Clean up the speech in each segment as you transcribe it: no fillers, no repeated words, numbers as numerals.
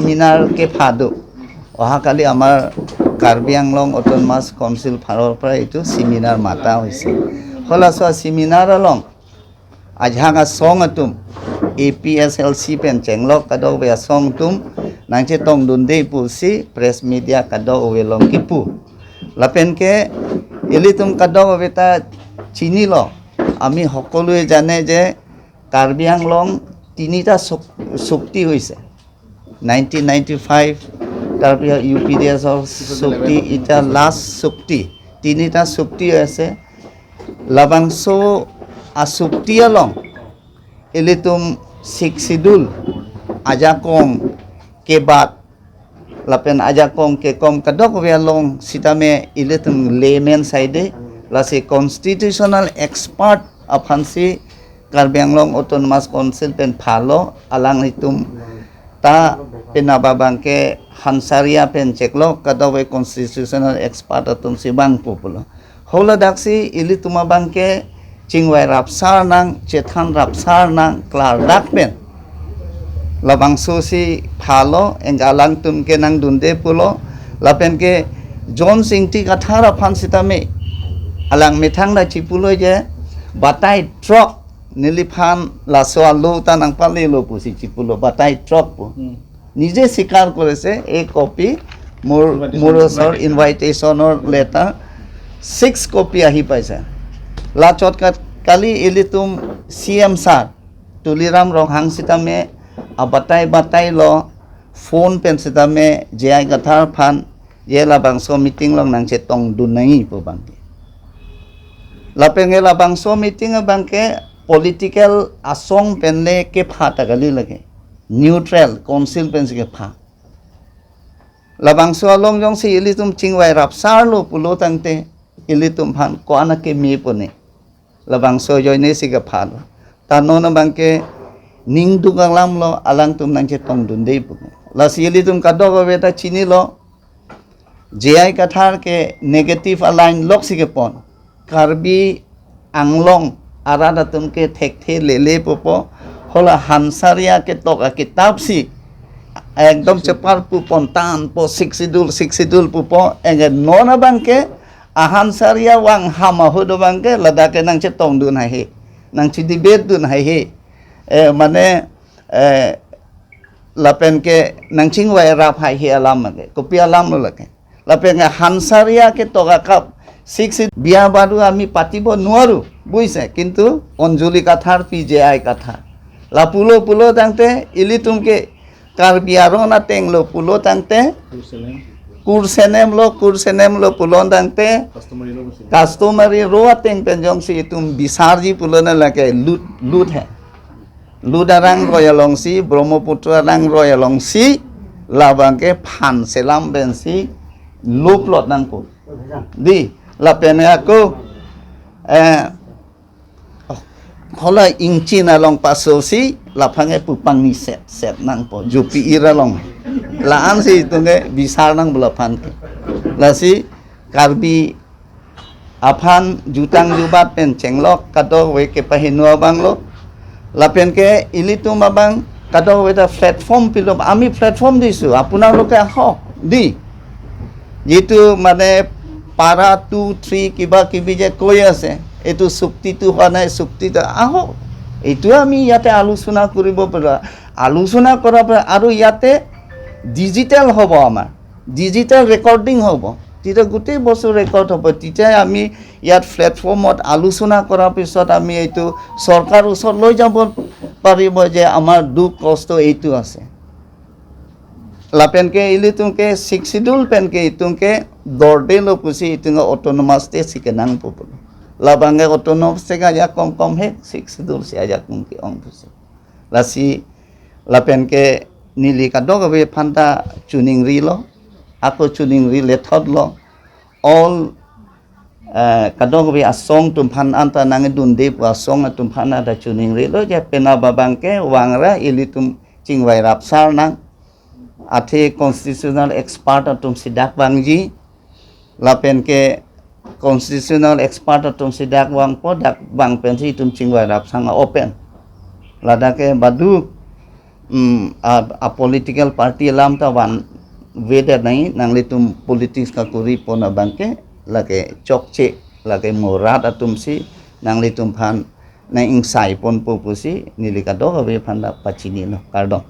Seminar কে fado অহাকালি আমাৰ Karbi Anglong autonomous council ফাৰৰ পৰা এইটো সেমিনার মাতা হৈছে হলাসা seminar along ajhanga song atum APSLC pen chenglok kado we song tum nangche tong dunde pu si press media kado we long kipu lapen ke elitum kado we ta chini lo ami সকলোৱে জানে যে কাৰ্বি আংলং তিনিটা শক্তি হৈছে 1995 তাৰপিছত UPDSৰ শক্তি এটা last শক্তি তিনিটা শক্তি আছে লাবাংশো asukti along elitum siksidul ajakong kebat lapen ajakong ke kom kadok we along sitame elitum layman side lasi constitutional expert aphansi Karbi Anglong Autonomous Council pen phalo alang itum ta penababangke hansaria pen cheklo kadok we constitutional expert atum sibang populo hola daksi elitum abangke Cingwai rapsar nang cetan rapsar nang klar dakben labang sosi phalo engalang tum ke nang dunde pulo lapen ke John Singh ti kathara phansitame alang methang da chipulo je batai truck niliphan laso alu ta nang pali lo pusi chipulo batai truck pu nije sikar koreche a copy morosor invitation or letter 6 copy ahi paisa Lachot kali elitum CM sar tuliram rohang sitame abatai lo phone pen sitame jai gathar phan yela bangso meeting long nang chetong dunai po bangke lapengela bangso meeting bangke political asong penle ke phata gali lage neutral council pen ke pha labangso along jong si elitum chingwai rapsar lo pulo tangte elitum phan ko anake me pone labang so joine siga phalo tanona bangke ning duganglam lo alang tum nang chetong dundei pu la sieli tum kadog beta chini lo jai kathar ke negative align lok sige pon Karbi Anglong arada tum ke thekhe lele popo hola hansaria ke toka kitab si ekdom chepar pu pontan po siksidul pu po enge nona bangke ahan saria wang hama hodo bangke ladake nang chetong dun hai he nang chidi bet dun hai he mane lapen ke nang chingwai rap hai he alam ke kopi alam lo lake lapen han saria ke toga kap 6 biya baru ami patibo nuaru buise kintu onjuli kathar PJI kathar la pulo tangte ilitum ke Karbi arona tenglo pulo tangte kursenem lo pulon dangte customary ro ateng penjong si itum bisarji pulona lake lut hai ludarang royalong si Brahmaputra rang royalong si labang ke phan selam bensi luplot nang ko di lapene aku hola ingchi na long paso si lapange pupang ni set nang po jupi ira long laan si tunge bisar nang belapan la si Karbi aphan jutang jubat pen chenglok kado we ke pahinua banglo lapen ke ilitum abang kado we ta platform pilom ami platform disu apuna loke ho di jitu mane para 2 3 kiba je koi ase etu sukti tu hana sukti ta aho etu ami yate alusona koribo para alusona kora para aru yate digital hobo amar digital recording hobo tita gutei bosu record hobo tita ami yat platformot alusona kora pisot ami etu sarkar usor loi jabo paribo je amar duk kosto etu ase lapen ke ilitunke siksidul pen ke itunke dorde lo pusi itunga autonomous te sikenang popul labangge autonomous te ga kom he siksidul si aja kumki ong pusi lasi lapen ke nili kadog we phanta tuning rilo ako tuning ri lethod lo all kadog we asong tum phan anta nang dun de pa song tum phana da tuning rilo je pena babangke wangra ilitum chingwai rapsar nang athe constitutional expert atum sidak bangji lapen ke constitutional expert atum sidak wang podak bang pensi tum chingwai rap sang open ladake badu political party alam ta wan weda nai nangli tum politics ka kuri pona bangke lage chokche lage morat atumsi nangli tum phan na ingsai pon popusi nilika do হবে phanda pachini no kardon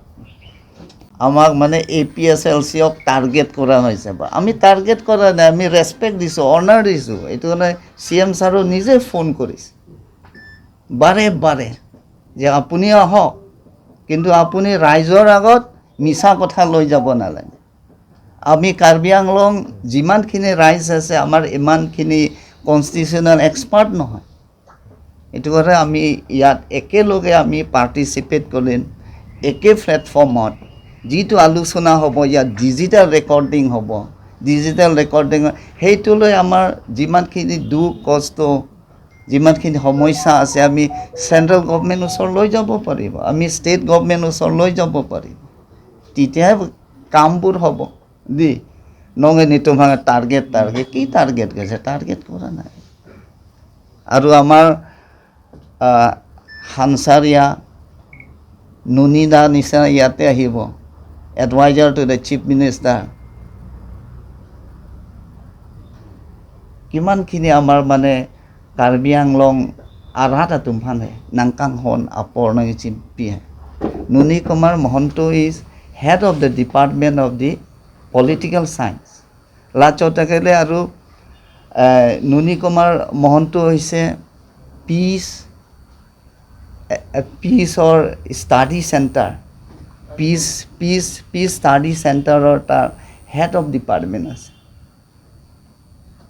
আমাক মানে APSLC ক target করা হয়েছে বা আমি target করা নাই আমি রেসপেক্ট দিছো অনার দিছো এটো মানে CM স্যারও নিজে ফোন কৰিছে বাৰে বাৰে যে আপুনি আহক কিন্তু আপুনি ৰাইজৰ আগত মিছা কথা লৈ যাব নালাগে আমি কাৰ্বি আংলং যিমানখিনি ৰাইজ আছে আমাৰ ইমানখিনি কনষ্টিটিউচনেল এক্সপাৰ্ট নহয় এটো কথা আমি ইয়াত একেলগে আমি পাৰ্টিচিপেট কৰিম একে প্লেটফৰ্মত যিটো আলোচনা হ'ব ইয়াত ডিজিটেল ৰেকৰ্ডিং হ'ব ডিজিটেল ৰেকৰ্ডিং হেইটোলৈ আমাৰ যিমানখিনি দুখ কষ্ট যিমানখিনি সমস্যা আছে আমি চেন্ট্ৰেল গভৰ্ণমেণ্ট ওচৰ লৈ যাব পাৰিব আমি ষ্টেট গভৰ্ণমেণ্ট ওচৰ লৈ যাব পাৰিব তেতিয়াহে কামবোৰ হ'ব দি নগে নিতো ভাঙা টাৰ্গেট কি টাৰ্গেট গৈছে টাৰ্গেট কৰা নাই আৰু আমাৰ হানসাৰিয়া নুনিদা নিচিনা ইয়াতে আহিব advisor to the chief minister কিমান খিনি আমাৰ মানে কাৰ্বি আংলং আৰাটা তুমফানে নাংকাং হন আপৰ নং চিপি নুনি Kumar Mahanta is head of the department of the political science লাচটাকেলে আৰু নুনি কুমাৰ মহন্ত হৈছে peace or study center peace study center or tar head of department আছে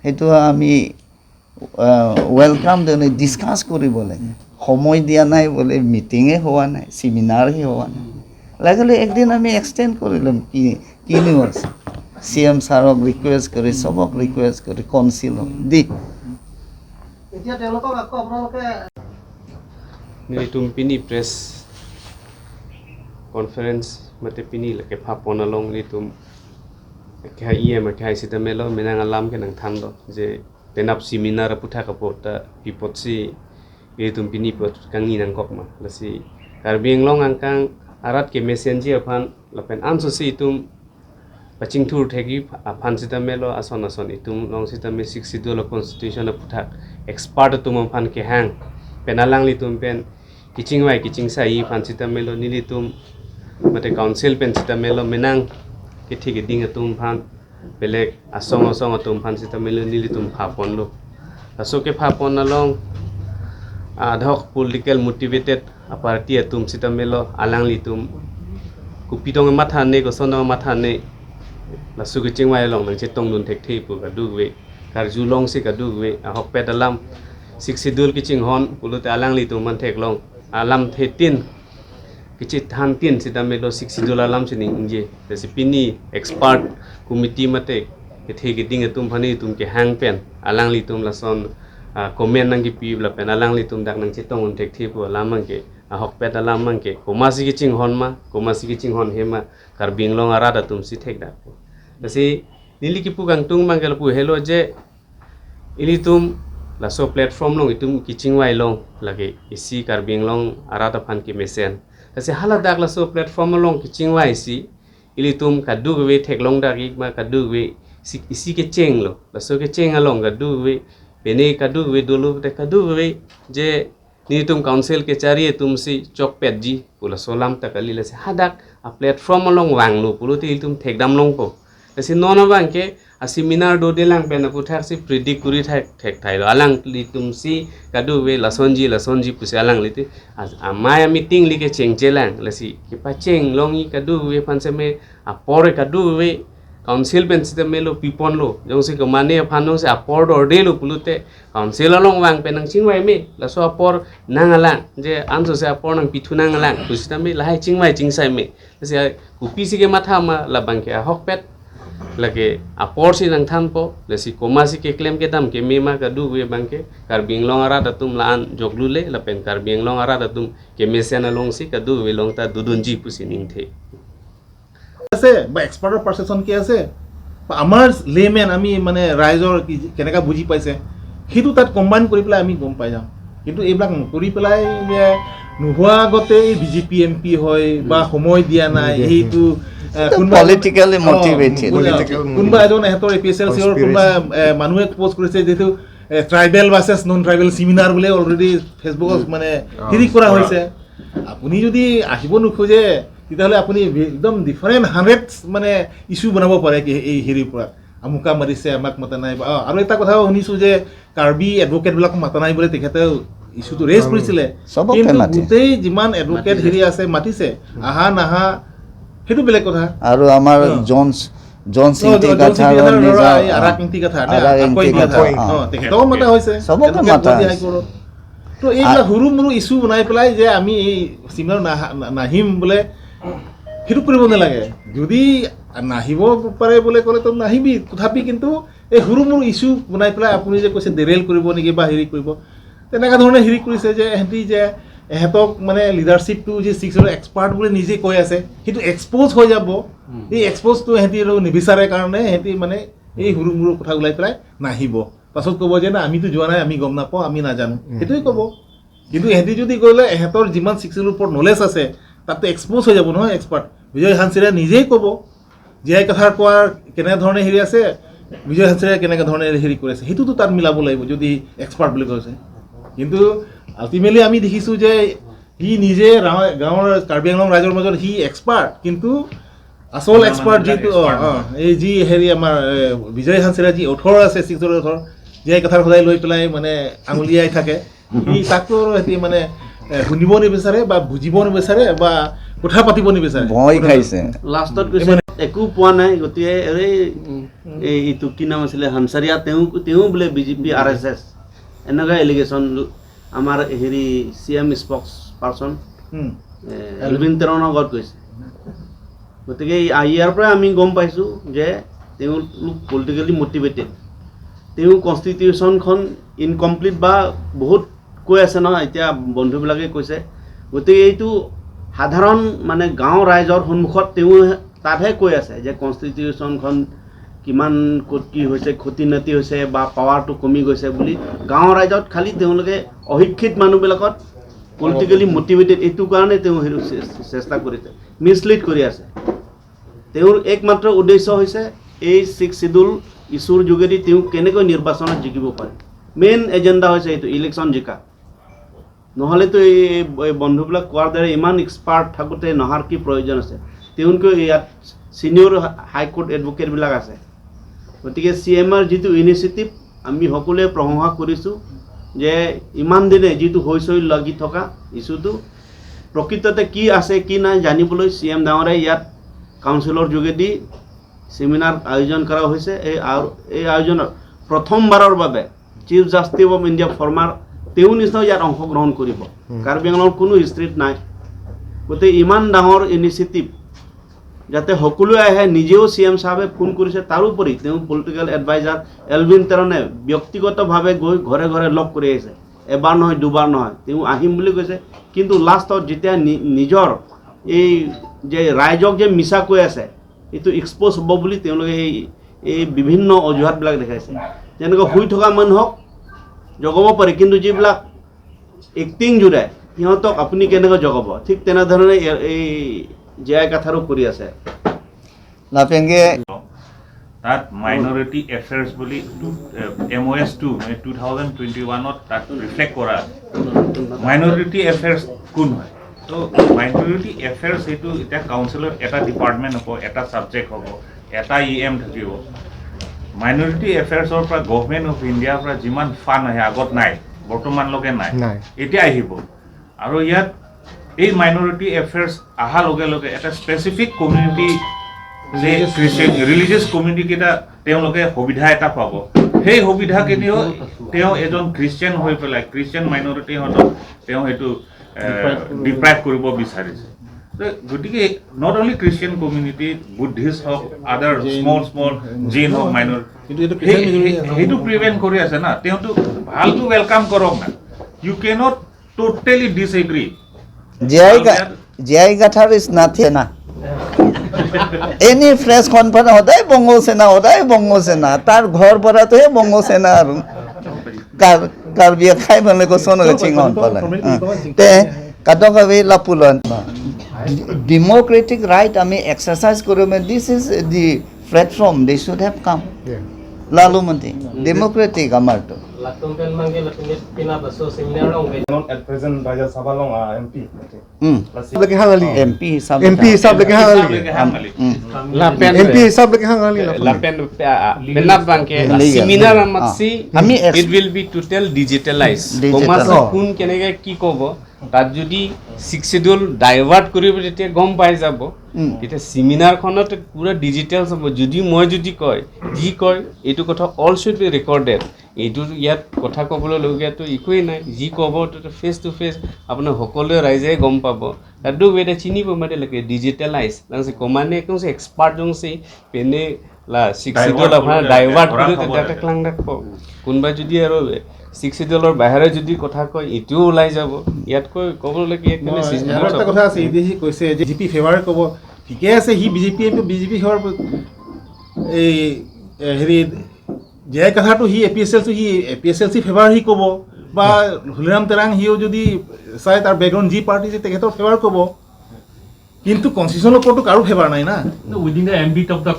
হেতু আমি ওয়েলকাম দেনে ডিসকাস কৰিব লাগে সময় দিয়া নাই বলে মিটিংয়ে হোৱা নাই সেমিনাৰহে হোৱা নাই লাগলে একদিন আমি এক্সটেন্ড কৰিলাম কি নিউজ CM সাৰক ৰিকুৱেষ্ট কৰি সবক ৰিকুৱেষ্ট কৰি কাউন্সিল দি এতিয়া তেওঁলোকক আকৌ আপোনালোকে নিতুম পিনি press conference mate pini lake phapona long nitum kha em kha sita melo menang alam ke nang thando je tenap seminar putha kapota pipotsi nitum pini pot kangi nang kokma lasi karbing long angkang arat ke messenger phan lapen anso si tum paching thur thegi aphan sita melo ason itum long sita me 62 la constitution putha expert tum phan ke hang penalang litum pen kiching sai phan sita melo nilitum mate council pen sita melo menang ke thik ding tum phan belek asong tum phan sita melo nili tum phapon lo asoke phapon along adhok political motivated party tum sita melo alang li tum kupidong matha ne ko sono matha ne la su ke chingwai long nang che tong dun thek thei pu ka du we kar ju long se ka du we ahok pedalam siksidul ki ching hon pulute alang li tum man thek long alam thetin kichit than tin sita melo $60 lam sining je resipini expert committee mate ke thegi ding tum phani tum ke hang pen alang li tum la son comment nang ki pi la pen alang li tum dak nang chitong un thek thi pu lamang ke hok pet alam mang ke komasi ki ching hon hema karbing long ara da tum si thek da lasi nili ki pu gang tung mang ke pu hello je ili tum la so platform long itum ki chingwai long lage isi karbing long ara da phan ki mesen kasi hala dak la so platform long ki chingwai si ili tum kadu we thek long dak ik ma kadu we isi ke cheng lo la so ke cheng along kadu we bene kadu we dulu te kadu we je ni tum council ke chari tum si chok pet ji pula solam takali la se hadak a platform long wang lo pulu te tum thek dam long po kasi nona bang ke a seminar do de lang pena puthak si predict kuri thek thai lo alang li tum si kadu we la sonji pusi alang li te amaya meeting li ke cheng chelang la si ke pa cheng long i kadu we pan se me a pore kadu we council pen sita melo pipon lo jong si ko mane phanong se apor dor de lo pulute council long wang penang chingwai me la so apor nangalang je anso se apor nang pithu nangalang pusita me la hai chingwai chingsai me se kupi si ke matha ma la bang ke hok pet lage apor si nang than po le si komasi ke claim ke dam ke mema ka du we bang ke karbing long ara datum laan joglule la pen karbing long ara datum ke mesena long si ka du we long ta dudunji pusi ning the আছে বা এক্সপাৰ্টৰ পাৰসেপচন কি আছে আমাৰ লেমেন আমি মানে ৰাইজৰ কেনেকা বুজি পাইছে সেইটো তাত কম্বাইন কৰি পেলাই আমি গম পাই যাওঁ কিন্তু এইবিলাক নকৰি পেলাই যে নোহোৱা আগতে বিজেপি এমপি হয় বা সময় দিয়া নাই সেইটো politically motivated. কোনোবা এজন এহেঁতৰ APSLCৰ কোনোবা মানুহে পোষ্ট কৰিছে যিহেতু ট্ৰাইবেল ভাৰ্চেছ নন ট্ৰাইবেল চিমিনাৰ বোলে অলৰেডি ফেচবুকত মানে হেৰি কৰা হৈছে আপুনি যদি আহিব নোখোজে তেতিয়াহ'লে আপুনি একদম ডিফাৰেণ্ট 100 মানে ইছ্যু বনাব পাৰে কি এই হেৰিৰ পৰা আমুকা মাৰিছে আমাক মাতা নাই আৰু এটা কথাও শুনিছোঁ যে কাৰ্বি এডভকেটবিলাকক মাতা নাই বুলি তেখেতে ইছ্যুটো ৰেজ কৰিছিলে কিন্তু গোটেই যিমান এডভকেট হেৰি আছে মাতিছে আহা নাহা সেইটো বেলেগ কথা আৰু আমাৰ জনছ তেখেতকো মতা হৈছে তো এইবিলাক সৰু মৰু ইছ্যু বনাই পেলাই যে আমি এই চিমিনাৰ নাহিম বোলে সেইটো কৰিব নালাগে যদি নাহিব পাৰে বোলে ক'লেতো নাহিবি তথাপি কিন্তু এই সৰু মৰু ইছ্যু বনাই পেলাই আপুনি যে কৈছে ডেৰেল কৰিব নেকি বা হেৰি কৰিব তেনেকুৱা ধৰণে হেৰি কৰিছে যে এহেঁতি যে এহেঁতক মানে লিডাৰশ্বিপটো যে 6 এক্সপাৰ্ট বুলি নিজে কৈ আছে সেইটো এক্সপ'জ হৈ যাব এই এক্সপ'জটো এহেঁতি নিবিচাৰে কাৰণে এহেঁতি মানে এই সৰু মৰু কথা ওলাই পেলাই নাহিব পাছত ক'ব যে না আমিতো যোৱা নাই আমি গম নাপাওঁ আমি নাজানো সেইটোৱে ক'ব কিন্তু এহেঁতি যদি ক'লে এহেঁতৰ যিমান 6 ওপৰত নলেজ আছে তাতে এক্সপ'জ হৈ যাব নহয় এক্সপাৰ্ট বিজয় হানচিৰে নিজেই ক'ব যে এই কথা কোৱাৰ কেনেধৰণে হেৰি আছে বিজয় হানচিৰে কেনেকৈ ধৰণে হেৰি কৰিছে সেইটোতো তাত মিলাব লাগিব যদি এক্সপাৰ্ট বুলি কৈছে কিন্তু আল্টিমেটলি আমি দেখিছোঁ যে সি নিজে গাঁৱৰ কাৰ্বি আংলং ৰাইজৰ মাজত সি এক্সপাৰ্ট কিন্তু আচল এক্সপাৰ্ট যিটো এই যি হেৰি আমাৰ বিজয় হানচিৰা যি 18 আছে 6 যে এই কথা সদায় লৈ পেলাই মানে আঙুলিয়াই থাকে সি তাকতো সিহঁতি মানে শুনিব নিবিচাৰে বা বুজিব নিবিচাৰে বা কথা পাতিব নিবিচাৰে ভয় খাইছে লাষ্টত কৈছে একো পোৱা নাই গতিকে এইটো কি নাম আছিলে হানচাৰিয়া তেওঁ বোলে বিজেপি RSS এনেকুৱা এলিগেশ্যন আমাৰ হেৰি CM স্পক্স পাৰ্চন এলভিন তেৰণৰ আগত কৈছে গতিকে ইয়াৰ পৰা আমি গম পাইছোঁ যে তেওঁলোক পলিটিকেলি মটিভেটেড তেওঁ কনষ্টিটিউশ্যনখন ইনকমপ্লিট বা বহুত কৈ আছে ন এতিয়া বন্ধুবিলাকে কৈছে গতিকে এইটো সাধাৰণ মানে গাঁও ৰাইজৰ সন্মুখত তেওঁ তাতহে কৈ আছে যে কনষ্টিটিউশ্যনখন কিমান ক'ত কি হৈছে ক্ষতি নাতি হৈছে বা পাৱাৰটো কমি গৈছে বুলি গাঁৱৰ ৰাইজত খালি তেওঁলোকে অশিক্ষিত মানুহবিলাকত পলিটিকেলি মটিভেটেড এইটো কাৰণে তেওঁ সেইটো চেষ্টা কৰিছে মিছলিড কৰি আছে তেওঁৰ একমাত্ৰ উদ্দেশ্য হৈছে এই 6 শিডিউল ইছ্যুৰ যোগেদি তেওঁ কেনেকৈ নিৰ্বাচনত জিকিব পাৰে মেইন এজেণ্ডা হৈছে এইটো ইলেকশ্যন জিকা নহ'লেতো এই বন্ধুবিলাক কোৱাৰ দৰে ইমান এক্সপাৰ্ট থাকোঁতে নহাৰ কি প্ৰয়োজন আছে তেওঁলোকে ইয়াত ছিনিয়ৰ হাইকোৰ্ট এডভকেটবিলাক আছে গতিকে CMৰ যিটো ইনিচিয়েটিভ আমি সকলোৱে প্ৰশংসা কৰিছোঁ যে ইমান দিনে যিটো হৈ লাগি থকা ইছ্যুটো প্ৰকৃততে কি আছে কি নাই জানিবলৈ CM ডাঙৰে ইয়াত কাউন্সিলৰ যোগেদি সেমিনাৰ আয়োজন কৰা হৈছে এই আয়োজনৰ প্ৰথমবাৰৰ বাবে chief justice of India former তেওঁ নিশ্চয় ইয়াত অংশগ্ৰহণ কৰিব কাৰ্বি আংলঙৰ কোনো হিষ্ট্ৰীত নাই গতিকে ইমান ডাঙৰ ইনিচিয়েটিভ যাতে সকলোৱে আহে নিজেও CM সাহেবে ফোন কৰিছে তাৰোপৰি তেওঁ পলিটিকেল এডভাইজাৰ এলভিন তেৰণে ব্যক্তিগতভাৱে গৈ ঘৰে ঘৰে লগ কৰি আহিছে এবাৰ নহয় দুবাৰ নহয় তেওঁ আহিম বুলি কৈছে কিন্তু লাষ্টত যেতিয়া নিজৰ এই যে ৰাইজক যে মিছা কৈ আছে এইটো এক্সপ'জ হ'ব বুলি তেওঁলোকে এই বিভিন্ন অজুহাতবিলাক দেখাইছে যেনেকৈ শুই থকা মানুহক জগাব পাৰে কিন্তু যিবিলাক এক্টিং জুৰে সিহঁতক আপুনি কেনেকৈ জগাব ঠিক তেনেধৰণে এই জয় কথাৰো কৰি আছে লাপেংগে তাত মাইনৰিটি এফেয়াৰ্ছ বুলি MOS 2 2021ত তাত ৰিফ্লেক্ট কৰা মাইনৰিটি এফেয়াৰ্ছ কোন হয় তো মাইনৰিটি এফেয়াৰ্ছ এইটো এতিয়া কাউন্সিলৰ এটা ডিপাৰ্টমেণ্ট হ'ব এটা ছাবজেক্ট হ'ব এটা EM থাকিব মাইনৰিটি এফেয়াৰ্ছৰ পৰা গভৰ্ণমেণ্ট অফ ইণ্ডিয়াৰ পৰা যিমান ফাণ্ড আহে আগত নাই বৰ্তমানলৈকে নাই এতিয়া আহিব আৰু ইয়াত এই মাইনৰিটি এফেয়াৰ্ছ অহাৰ লগে লগে এটা স্পেচিফিক কমিউনিটি যে খ্ৰীষ্টিয়ান ৰিলিজিয়াছ কমিউনিটিকেইটা তেওঁলোকে সুবিধা এটা পাব সেই সুবিধাখিনিও তেওঁ এজন খ্ৰীষ্টিয়ান হৈ পেলাই খ্ৰীষ্টিয়ান মাইনৰিটিহঁতক তেওঁ সেইটো ডিপ্ৰাইভ কৰিব বিচাৰিছে গতিকে not only Christian community Buddhist হওক আদাৰ স্মল জৈন হওক মাইনৰিটি সেইটো প্ৰিভেণ্ট কৰি আছে না তেওঁতো ভালটো ৱেলকাম কৰক না ইউ কেনট টোটেলি ডিছএগ্ৰী জীয়াই গাথাৰ ইজ নাথিং না এনি ফ্ৰেছ কনফাৰেন্স সদায় বংগ সেনা তাৰ ঘৰ পৰাটোহে বংগ সেনা আৰু Karbiak khai bale ko sono ga chingon pala. Te kadokawe lapulan. Democratic right ami exercise korome. This is the platform they should have come. Lalu mati democratic amar to. Latumpen mangi latumit pina baso seminar long be. Not at present Raja Sabalong MP. Lagi hang ali. MP hisab. MP hisab lagi hang ali. Lapen MP hisab lagi hang ali. Lapen penap bangke seminar amatsi আমি it will be total digitalized. Digital. Komasa kun kenege ki kobo তাত যদি 6 schedule divert কৰিব তেতিয়া গম পাই যাব তেতিয়া seminar খনত পুৰা ডিজিটেল হ'ব যদি মই যদি কয় যি কয় এইটো কথা অল শুড বি ৰেকৰ্ডেড এইটো ইয়াত কথা ক'বলৈ লগিয়াটো একোই নাই যি ক'ব তো ফেস টু ফেস আপোনাৰ সকলোৱে ৰাইজে গম পাব তাতো এটা চিনিব মানে লাগে ডিজিটেলাইজ লাংছে কমানে কোনছে এক্সপার্ট জংছে পেনে লা 6 শিডিউল আপোনাৰ ডাইভাৰ্ট কৰি তেতিয়া ক্লাং ৰাখব কোনবা যদি আৰু 6 শিডিউলৰ বাহিৰে যদি কথা কয় ইটো ওলাই যাব ইয়াত কৈ ক'বলৈ কি একদম এটা কথা আছে ইদেহি কৈছে যে জিপি ফেভাৰ ক'ব ঠিকে আছে হি বিজেপি ফেভাৰ এই হেৰি যে কথাটো হি এপিএছএলচি ফেভাৰ হি ক'ব বা হলিৰাম তেৰাং হিও যদি চাই তাৰ বেকগ্ৰাউণ্ড যি পাৰ্টি আছে তেখেতৰ ফেভাৰ ক'ব কিন্তু কনষ্টিটিউশ্যনৰ ওপৰতো কাৰো ফেভাৰ নাই না within the ambit of the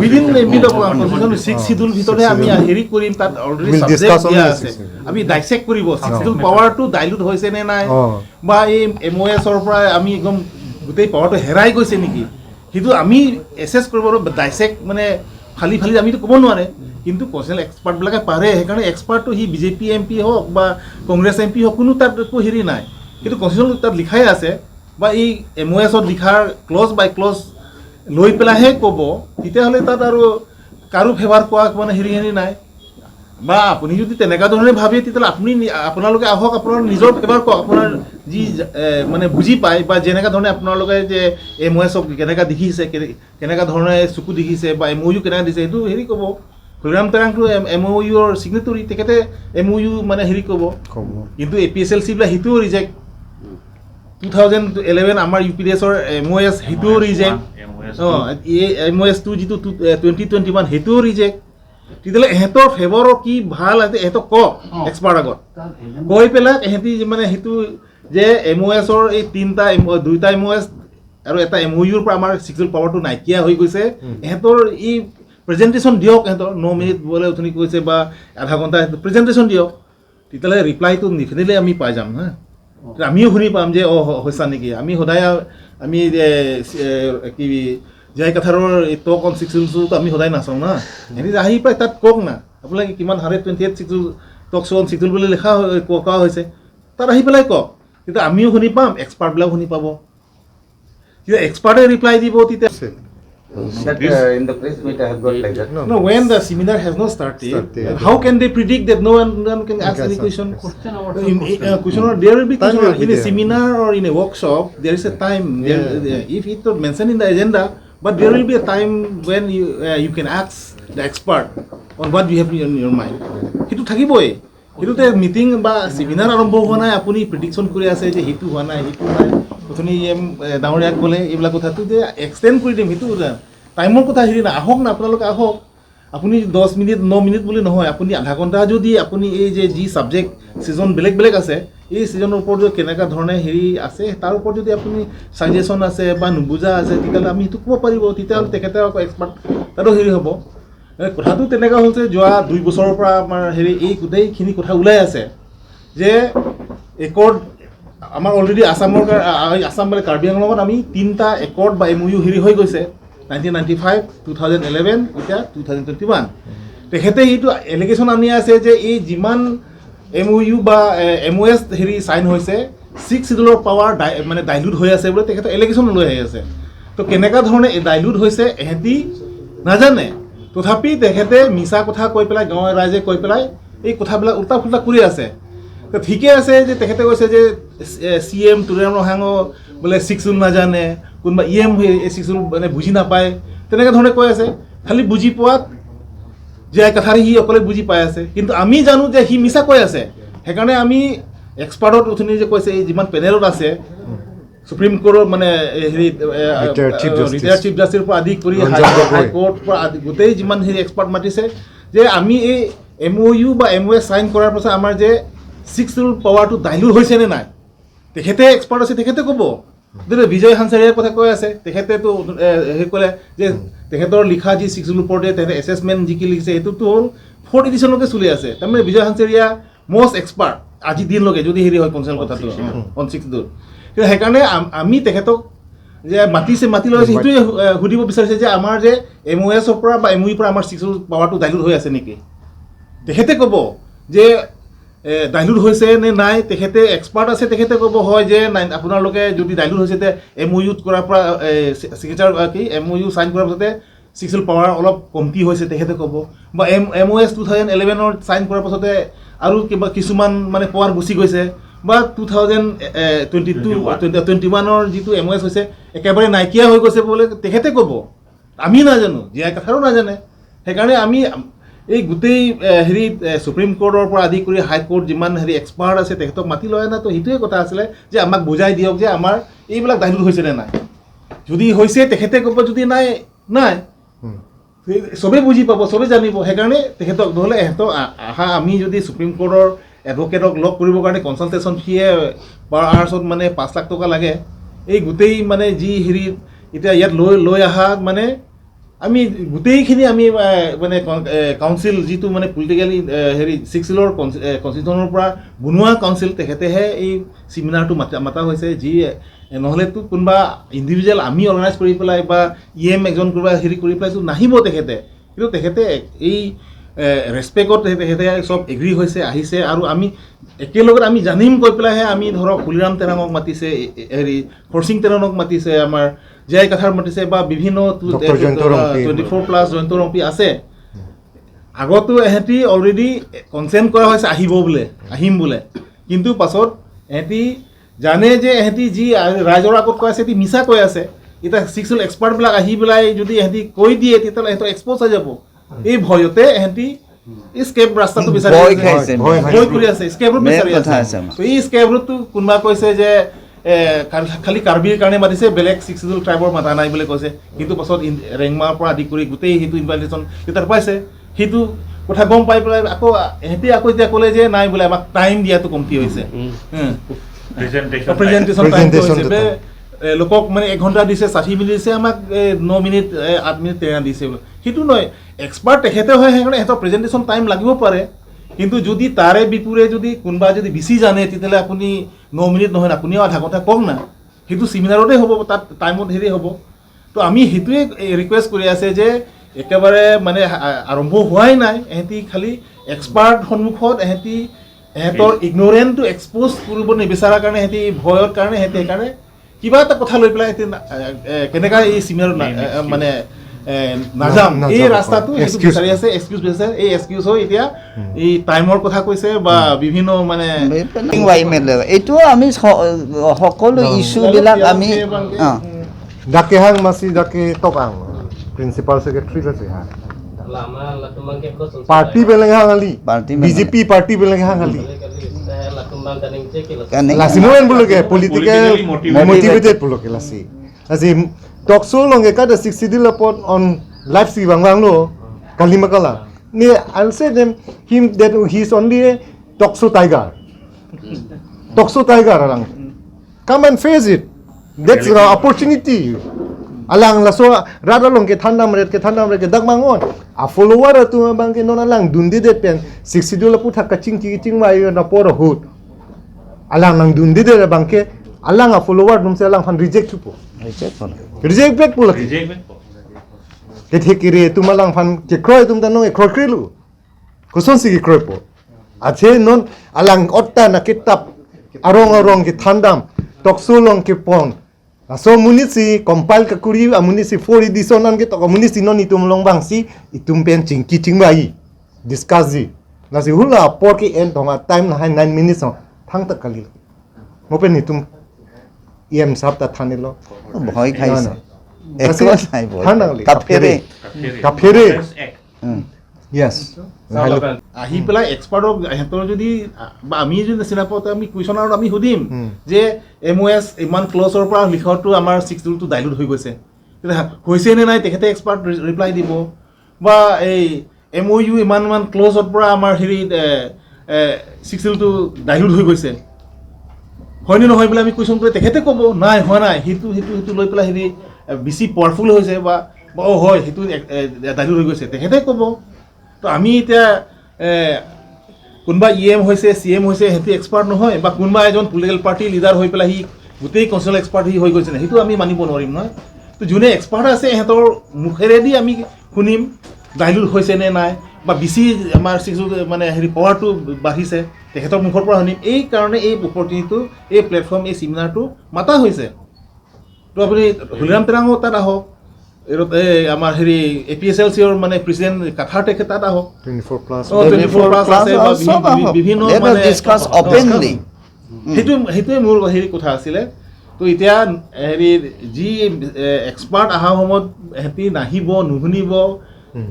within the ambit of constitution 6 schedule ভিতরে আমি হেৰি কৰিম তাত অলৰেডি সাবজেক্ট দিয়া আছে আমি ডাইসেক্ট কৰিব 6 schedule পাৱাৰটো ডাইলুট হৈছে নে নাই বা এই এমওএস ৰ পৰা আমি একদম গোটেই পাৱাৰটো হেৰাই গৈছে নেকি কিন্তু আমি এসেস কৰিব ডাইসেক্ট মানে খালি আমি ক'ব নোৱাৰে কিন্তু কনষ্টিটিউশনাল এক্সপাৰ্ট বিলাকে পাৰে সেইকাৰণে এক্সপাৰ্টটো হি বিজেপি এমপি হওক বা কংগ্ৰেছ এমপি হওক কোনো তাত একো হেৰি নাই কিন্তু কনষ্টিটিউশন তাত লিখাই আছে বা এই এমওএস ত লিখাৰ ক্লজ বাই ক্লজ লৈ পেলাইহে ক'ব তেতিয়াহ'লে তাত আৰু কাৰো ফেভাৰ কোৱা মানে হেৰি নাই বা আপুনি যদি তেনেকুৱা ধৰণে ভাবে তেতিয়াহ'লে আপুনি আপোনালোকে আহক আপোনাৰ নিজৰ ফেভাৰ কওক আপোনাৰ যি মানে বুজি পায় বা যেনেকুৱা ধৰণে আপোনালোকে যে এমওএছক কেনেকুৱা দেখিছে কেনেকুৱা ধৰণে চকু দেখিছে বা এমওইউ কেনেকুৱা দিছে সেইটো হেৰি ক'ব হৰিৰাম তেৰাংটো এমওইউৰ চিগনেটৰী তেখেতে এমওইউ মানে হেৰি ক'ব কিন্তু এপিএছএলচি বিলাক সেইটোও ৰিজেক্ট 2011 আমাৰ ইউপিডিএছৰ এমওএছ সেইটোও ৰিজেক্ট এমওএছ2 যিটো 2021 সেইটোও ৰিজেক্ট তেতিয়াহ'লে এহেঁতৰ ফেভাৰৰ কি ভাল আছে এহেঁতক কওক এক্সপাৰ্ট আগত কৈ পেলাই এহেঁতি মানে সেইটো যে এমওএছৰ এই দুইটা এমওএছ আৰু এটা এমওইউৰ পৰা আমাৰ চিক্সুৱেল পাৱাৰটো নাইকিয়া হৈ গৈছে এহেঁতৰ এই প্ৰেজেণ্টেশ্যন দিয়ক এহেঁতৰ 9 মিনিট বোলে উঠনি কৈছে বা আধা ঘণ্টা প্ৰেজেণ্টেশ্যন দিয়ক তেতিয়াহ'লে ৰিপ্লাইটো ডেফিনেটলি আমি পাই যাম হা আমিও শুনি পাম যে হৈছা নেকি আমি সদায় আমি কি জয় কথাৰৰ এই টক অন চিক্সুৱেলটো আমি সদায় নাচাওঁ না হেৰি আহি পাই তাত কওক না আপোনালোকে কিমান 128 চিক্সুৱেল টক শ্ব' অন চিক্সুৱেল বুলি লিখা কোৱা হৈছে তাত আহি পেলাই কওক কিন্তু আমিও শুনি পাম এক্সপাৰ্টবিলাক শুনি পাব কিন্তু এক্সপাৰ্টে ৰিপ্লাই দিব তেতিয়া In the press meet I have got like that. No, when the seminar has not started, how can they predict that no one can ask any question? There will be question in a seminar or in a workshop. There is a time. If it not mentioned in the agenda, but there will be a time when you can ask the expert on what you have in your mind. Itu থাকিবই কিন্তু meeting বা seminar আৰম্ভ হোৱা নাই আপুনি prediction কৰি আছে যে সেইটো হোৱা নাই সেইটো নাই প্ৰথমে ডাঙৰীয়াক ক'লে এইবিলাক কথাটো যে এক্সটেণ্ড কৰি দিম সেইটো টাইমৰ কথা হেৰি নাই আহক না আপোনালোকে আহক আপুনি 10 মিনিট 9 মিনিট বুলি নহয় আপুনি আধা ঘণ্টা যদি আপুনি এই যে যি ছাবজেক্ট ছিজন বেলেগ আছে এই ছিজনৰ ওপৰত কেনেকুৱা ধৰণে হেৰি আছে তাৰ ওপৰত যদি আপুনি ছাজেশ্যন আছে বা নুবুজা আছে তেতিয়াহ'লে আমি সেইটো ক'ব পাৰিব তেতিয়াহ'লে তেখেতে আকৌ এক্সপাৰ্ট তাতো হেৰি হ'ব কথাটো তেনেকুৱা হৈছে যোৱা 2 বছৰৰ পৰা আমাৰ হেৰি এই গোটেইখিনি কথা ওলাই আছে যে একৰ্ড আমাৰ অলৰেডি আসাম মানে কাৰ্বি আংলঙত আমি 3টা একৰ্ড বা এমওইউ হেৰি হৈ গৈছে 1995 2011 এতিয়া 2021 তেখেতে এইটো এলিগেশ্যন আনি আছে যে এই যিমান এমওইউ বা এমওএছ হেৰি চাইন হৈছে 6 শিডিউলৰ পাৱাৰ মানে ডাইলুট হৈ আছে বোলে তেখেতে এলিগেশ্যন লৈ আহি আছে তো কেনেকুৱা ধৰণে ডাইলুট হৈছে এহেঁতি নাজানে তথাপি তেখেতে মিছা কথা কৈ পেলাই গাঁৱৰ ৰাইজে কৈ পেলাই এই কথাবিলাক উল্টা ফুল্টা কৰি আছে তো ঠিকে আছে যে তেখেতে কৈছে যে CM তুৰাম ৰহাঙো বোলে 6 শিডিউল নাজানে কোনোবা EM এই 6 শিডিউল মানে বুজি নাপায় তেনেকুৱা ধৰণে কৈ আছে খালি বুজি পোৱাত যে কথাৰে সি অকলে বুজি পাই আছে কিন্তু আমি জানো যে সি মিছা কৈ আছে সেইকাৰণে আমি এক্সপাৰ্টত উঠনি যে কৈছে এই যিমান পেনেলত আছে সুপ্ৰিম কোৰ্টৰ মানে হেৰি ৰিটায়াৰ্ড চিফ জাষ্টিছৰ পৰা আদি কৰি হাই কোৰ্টৰ পৰা গোটেই যিমান হেৰি এক্সপাৰ্ট মাতিছে যে আমি এই MOU বা MOS চাইন কৰাৰ পাছত আমাৰ যে 6 শিডিউল পাৱাৰটো ডাইলুট হৈছে নে নাই তেখেতে এক্সপাৰ্ট আছে তেখেতে ক'ব যদি বিজয় হানচাৰিয়াৰ কথা কৈ আছে তেখেতেতো হেৰি ক'লে যে তেখেতৰ লিখা যি 6 শিডিউল ওপৰতে তেখেতে এছেছমেণ্ট যি কি লিখিছে এইটোতো হ'ল 4th এডিশ্যনলৈকে চলি আছে তাৰমানে বিজয় হানচাৰিয়া মষ্ট এক্সপাৰ্ট আজি দিনলৈকে যদি হেৰি হয় কনচাৰ্ণ কথাটো অন 6 শিডিউল কিন্তু সেইকাৰণে আমি তেখেতক যে মাতি লৈ সেইটোৱে সুধিব বিচাৰিছে যে আমাৰ যে MOSৰ পৰা বা MOUৰ পৰা আমাৰ 6 শিডিউল পাৱাৰটো ডাইলুট হৈ আছে নেকি তেখেতে ক'ব যে ডাইলুট হৈছে নে নাই তেখেতে এক্সপাৰ্ট আছে তেখেতে ক'ব হয় যে আপোনালোকে যদি ডাইলুট হৈছে তে MOUত কৰাৰ পৰা চিগনেচাৰ কি MOU চাইন কৰাৰ পাছতে 6 শিডিউল পাৱাৰ অলপ কমতি হৈছে তেখেতে ক'ব বা MOS 2011ৰ চাইন কৰাৰ পাছতে আৰু কিবা কিছুমান মানে পাৱাৰ গুচি গৈছে বা 2021ৰ যিটো MOS হৈছে একেবাৰে নাইকিয়া হৈ গৈছে বুলি তেখেতে ক'ব আমি নাজানো জীয়াই কথাৰো নাজানে সেইকাৰণে আমি এই গোটেই হেৰি সুপ্ৰিম কোৰ্টৰ পৰা আদি কৰি হাইকোৰ্ট যিমান হেৰি এক্সপাৰ্ট আছে তেখেতক মাতি লয় না তো সেইটোৱে কথা আছিলে যে আমাক বুজাই দিয়ক যে আমাৰ এইবিলাক ডাইলুট হৈছে নে নাই যদি হৈছে তেখেতে ক'ব যদি নাই চবেই বুজি পাব চবেই জানিব সেইকাৰণে তেখেতক নহ'লে এহেঁতক আহা আমি যদি সুপ্ৰিম কোৰ্টৰ এডভকেটক লগ কৰিবৰ কাৰণে কনচালটেশ্যন ফিয়ে পাৰ আৱাৰ্ছত মানে 5 লাখ টকা লাগে এই গোটেই মানে যি হেৰি এতিয়া ইয়াত লৈ অহা মানে আমি গোটেইখিনি আমি মানে কাউন্সিল যিটো মানে পলিটিকেলি হেৰি 6 শিডিউলৰ কনষ্টিটিউশ্যনৰ পৰা বনোৱা কাউন্সিল তেখেতেহে এই ছেমিনাৰটো মাতা হৈছে যি নহ'লেতো কোনোবা ইণ্ডিভিজুৱেল আমি অৰ্গেনাইজ কৰি পেলাই বা এজন কোনোবা হেৰি কৰি পেলাইতো নাহিব তেখেতে কিন্তু তেখেতে এই ৰেচপেক্টত তেখেতে চব এগ্ৰী হৈছে আহিছে আৰু আমি একেলগত আমি জানিম কৈ পেলাইহে আমি ধৰক কুলিৰাম তেৰাঙক মাতিছে হেৰি খৰচিং তেৰাঙক মাতিছে আমাৰ জীয়াই কাথাৰ মাতিছে বা বিভিন্ন 24+ জয়ন্ত ৰংপি আছে আগতো এহেঁতি অলৰেডি কনচেণ্ট কৰা হৈছে আহিম বোলে কিন্তু পাছত এহেঁতি জানে যে এহেঁতি যি ৰাইজৰ আগত কৈ আছে এহেঁতি মিছা কৈ আছে এতিয়া 6 শিডিউল এক্সপাৰ্টবিলাক আহি পেলাই যদি এহেঁতি কৈ দিয়ে তেতিয়াহ'লে এহেঁতৰ এক্সপ'জ হৈ যাব এই ভয়তে এহেঁতি স্কেপ ৰাস্তাটো বিচাৰি কৰি আছে স্কেপ ৰুট বিচাৰি আছে এই স্কেপ ৰুটটো কোনোবা কৈছে যে খালি কাৰ্বিৰ কাৰণে মাতিছে বেলেগ 6 শিডিউল ট্ৰাইবৰ মাতা নাই বুলি কৈছে কিন্তু পাছত ৰেংমাৰ পৰা আদি কৰি গোটেই সেইটো ইনভাইটেশ্যন তেতিয়া পাইছে সেইটো কথা গম পাই পেলাই আকৌ এহেঁতি আকৌ এতিয়া ক'লে যে নাই বোলে আমাক টাইম দিয়াটো কমতি হৈছে প্ৰেজেণ্টেশ্যন টাইমটো হৈছে লোকক মানে 1 ঘণ্টা দিছে 60 মিনিট দিছে আমাক 9 মিনিট 8 মিনিট দিছে সেইটো নহয় এক্সপাৰ্ট তেখেতে হয় সেইকাৰণে সিহঁতৰ প্ৰেজেণ্টেশ্যন টাইম লাগিব পাৰে কিন্তু যদি তাৰে বিপৰীতে যদি কোনোবা যদি বেছি জানে তেতিয়াহ'লে আপুনি 9 মিনিট নহয় আপুনিও আধা ঘণ্টা কওক না সেইটো ছেমিনাৰতে হ'ব তাত টাইমত হেৰি হ'ব তো আমি সেইটোৱে ৰিকুৱেষ্ট কৰি আছে যে একেবাৰে মানে আৰম্ভ হোৱাই নাই এহেঁতি খালি এক্সপাৰ্ট সন্মুখত এহেঁতৰ ইগন'ৰেণ্টটো এক্সপ'জ কৰিব নিবিচাৰাৰ কাৰণে এহেঁতি ভয়ৰ কাৰণে সেইকাৰণে কিবা এটা কথা লৈ পেলাই কেনেকৈ এই ছেমিনাৰত মানে নাযাম এই ৰাস্তাটো বিচাৰি আছে এক্সকিউজ বিচাৰিছে এই এক্সকিউজ হৈ এতিয়া এই টাইমৰ কথা কৈছে বা বিভিন্ন মানে এইটো আমি সকলো ইছ্যুবিলাক আমি Dake hang masih dake tokang. Principal secretary lah sih. Lama lah tumbang ke kos. Parti beleng hang ali. Parti BJP parti beleng hang ali. Lah tumbang kaning cek Lah sinuan bulu ke political motivated bulu ke lah sih. Lah talk show long ke kada 6 schedule upon on live si bang lo kalimakala. Ni I'll say them him that he's only a talk show tiger. Talk show tiger orang. Come and face it. That's the opportunity. Alang laso rada long ke thandam red ke dagmangon. A follower tu bang ke non alang dundi det pen 6 schedule puta kacing mai na poro hood. Alang nang dundi det bang ke alang a follower dum se alang fan reject tu po. Reject back pula. Ke thekire tumalang fan ke kroy tum ta nong kroy krilu. Kuson si kroy po. Ache non alang otta na kitap arong ke thandam tokso long ke pon. So munisi compile ka kuri amunisi 4 edition an ke to munisi non itum long bang si itum pen chingki chingbai discuss ji na si hula por ki end donga time na 9 minutes thang ta kali mo pen itum em sab ta thanilo ভয় খাইছে একো নাই ভয় কাফেৰে yes আহি পেলাই এক্সপাৰ্টক সিহঁতৰ যদি বা আমি যদি চিনাপত আমি কুৱেশ্যনাৰত আমি সুধিম যে MOS ইমান ক্লজৰ পৰা লিখাটো আমাৰ 6 শিডিউলটো ডাইলুট হৈ গৈছে হৈছে নে নাই তেখেতে এক্সপাৰ্ট ৰিপ্লাই দিব বা এই MOU ইমান ক্লজৰ পৰা আমাৰ হেৰি চিক্সিলটো ডাইলুট হৈ গৈছে হয়নে নহয় বুলি আমি কুৱেশ্যন কৰি তেখেতে ক'ব নাই হোৱা নাই সেইটো লৈ পেলাই হেৰি বেছি পাৱাৰফুল হৈছে বা হয় সেইটো ডাইলুট হৈ গৈছে তেখেতে ক'ব তো আমি এতিয়া কোনোবা EM হৈছে CM হৈছে সিহঁতি এক্সপাৰ্ট নহয় বা কোনোবা এজন পলিটিকেল পাৰ্টিৰ লিডাৰ হৈ পেলাই সি গোটেই কনষ্টিটিউশ্যনেল এক্সপাৰ্ট হৈ গৈছে নাই সেইটো আমি মানিব নোৱাৰিম নহয় তো যোনে এক্সপাৰ্ট আছে সিহঁতৰ মুখেৰেদি আমি শুনিম ডাইলুট হৈছে নে নাই বা বেছি আমাৰ মানে হেৰি পাৱাৰটো বাঢ়িছে তেখেতৰ মুখৰ পৰা শুনিম এই কাৰণে এই অপৰচুনিটিটো এই প্লেটফৰ্ম এই চেমিনাৰটো মাতা হৈছে তো আপুনি হলিৰাম তেৰাঙো তাত আহক আমাৰ হেৰি APSLCৰ মানে প্ৰেচিডেণ্ট কাথাৰ তেখেত তাত আহক 24+ আছে বা বিভিন্ন মানে ডিছকাছ অপেনলি সেইটোৱে মোৰ হেৰি কথা আছিলে তো এতিয়া হেৰি যি এক্সপাৰ্ট অহা সময়ত সিহঁতি নাহিব নুশুনিব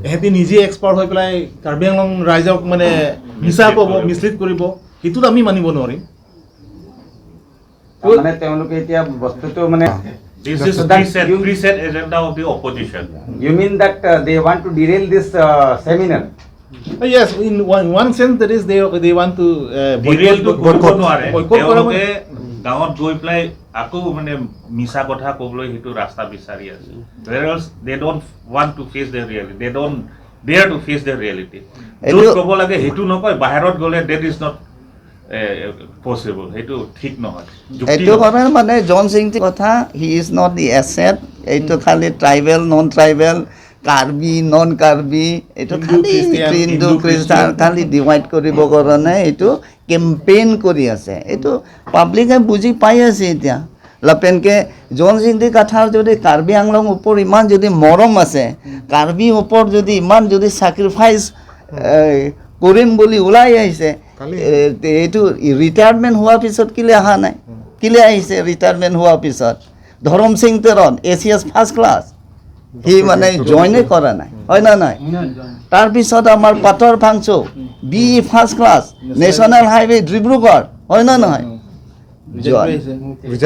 সিহঁতি নিজে এক্সপাৰ্ট হৈ পেলাই কাৰ্বি আংলং ৰাইজক মানে মিছা ক'ব মিছলিড কৰিব সেইটোত আমি মানিব নোৱাৰিম মানে তেওঁলোকে এতিয়া বস্তুটো মানে This is preset agenda of the opposition. you mean that they want to derail this seminar? Yes, in one sense that is they want to Derailটো কৰিব নোৱাৰে boycott কৰা তেওঁলোকে গাঁৱত গৈ পেলাই আকৌ মানে মিছা কথা ক'বলৈ সেইটো ৰাস্তা বিচাৰি আছে whereas they don't want to face their reality they don't dare to face their reality য'ত ক'ব লাগে সেইটো নকয় বাহিৰত গ'লে that is not possible সেইটো ঠিক নহয় এইটো কথা মানে জন সিংৰ কথা he is not the asset এইটো খালি tribal non tribal Karbi non Karbi এইটো খালি হিন্দু খ্ৰীষ্টান খালি ডিভাইড কৰিবৰ কাৰণে এইটো কেম্পেইন কৰি আছে এইটো পাব্লিকে বুজি পাই আছে এতিয়া লাপেনকে জন সিংৰ কথাৰ যদি কাৰ্বি আংলং ওপৰত ইমান যদি মৰম আছে কাৰ্বি ওপৰত যদি ইমান যদি ছেক্ৰিফাইচ কৰিম বুলি ওলাই আহিছে এইটো ৰিটায়াৰমেণ্ট হোৱাৰ পিছত কেলে অহা নাই কেলে আহিছে ৰিটায়াৰমেণ্ট হোৱাৰ পিছত ধৰম Singh Teron ACS first class সি মানে জইনে কৰা নাই হয় না নাই তাৰপিছত আমাৰ পাটৰ Phangcho BE first class national highway Dibrugarh হয় না নহয়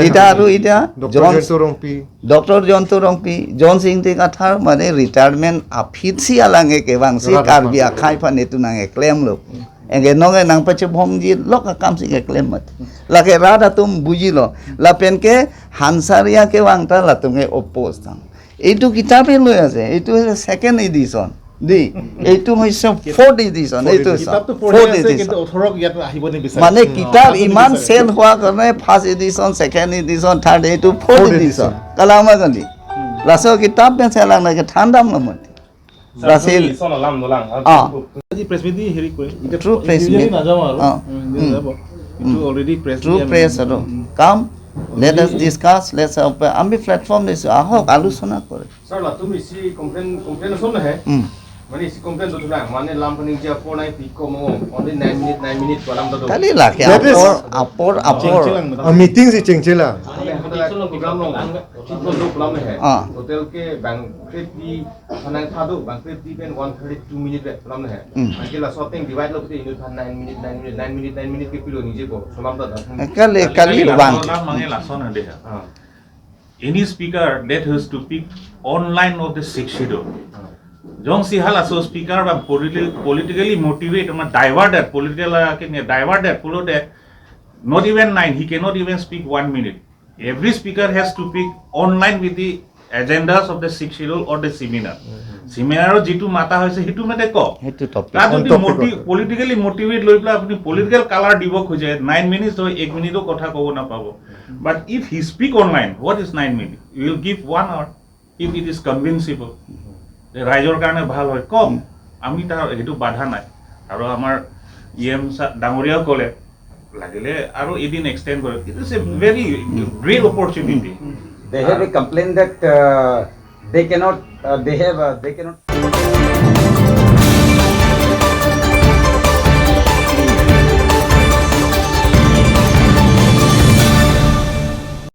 এটা আৰু এতিয়া ডক্টৰ জন্তু ৰংপি জন সিংটি কথাৰ মানে ৰিটায়াৰমেণ্ট আফিসি আলাঙে কেবাংসি কাৰ্বি আখাই ফানেটো নাঙে ক্লেম লোক এগে নগে নাং পাছে ভমজি লোক কামসি কে ক্লেম মত লাগে রাডা তুম বুঝিল লাপেনকে হানসারিয়া কে ওয়াংটা লাতুঙে অপোজ থাং এইটো কিতাপে লৈ আছে এইটো সেকেন্ড এডিশন দি এইটো হৈছে ফোর্থ এডিশন এইটো কিতাপটো পঢ়ি আছে কিন্তু 18 ইয়াত আহিব নিবিচাৰে মানে কিতাপ ইমান সেল হোৱা কাৰণে first edition second edition third এইটো ফোর্থ এডিশন কালামা গান্ধী লাসো কিতাপ মে সেলাং লাগে ঠান্ডা মত রাসেল আজি প্ৰেছ মিট হেৰি কৰি এটা ট্ৰু প্ৰেছ মিট নাযাওঁ আৰু কিন্তু অলৰেডি প্ৰেছ ট্ৰু প্ৰেছ আৰু কাম let us discuss let's আমি প্ল্যাটফৰ্ম দিছো আহক আলোচনা কৰে Sir, lah tu mesti komplain so na hai. Mani isi komplain tu lah. Mane lam paning dia 4 pico mo only 9 minute balam tu. কালি লাখে আপৰ meeting সি চেংচেলা Hotel program lo. Chico lo program hai. Hotel ke banquet di hanang thadu banquet di ben 132 minute program hai. Anke la shooting divide lo putih ini 9 minute ke pilo nije ko. Solam tu. কালি বাং mange lason ade any speaker that has to pick online of the 6 schedule jong si hala so speaker ba politically motivate ma diverted political can diverted follow that not even 9 he cannot even speak 1 minute every speaker has to pick online with the agendas of the 6 schedule or the seminar jitu mata hoise hitu mate ko হেতু topic তা যদি politically motivate লৈ পেলাই আপুনি political color দিব খোজে 9 minutes হয় 1 মিনিটও কথা ক'ব না পাব but if he speak online what is 9 minutes you will give 1 hour if it is convincible ৰাইজৰ কাৰণে ভাল হয় কম আমি তাৰ হেতু বাধা নাই আৰু আমাৰ EM ডাঙৰীয়া ক'লে লাগিলে আৰু এদিন এক্সটেন্ড কৰে it is a very great opportunity They have a complaint that they cannot